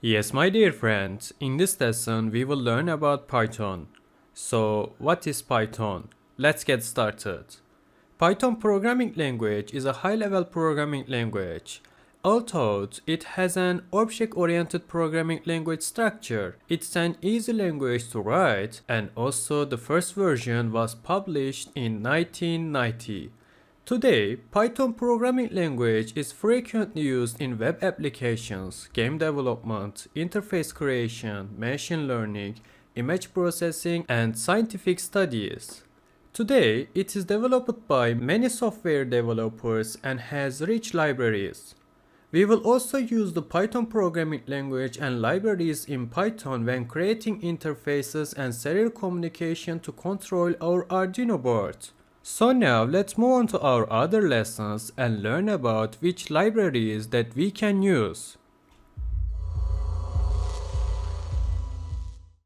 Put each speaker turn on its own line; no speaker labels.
Yes, my dear friends, in this lesson we will learn about Python. So, what is Python? Let's get started. Python programming language is a high-level programming language. Although it has an object-oriented programming language structure, it's an easy language to write, and also the first version was published in 1990. Today, Python programming language is frequently used in web applications, game development, interface creation, machine learning, image processing, and scientific studies. Today, it is developed by many software developers and has rich libraries. We will also use the Python programming language and libraries in Python when creating interfaces and serial communication to control our Arduino board. So now let's move on to our other lessons and learn about which libraries that we can use.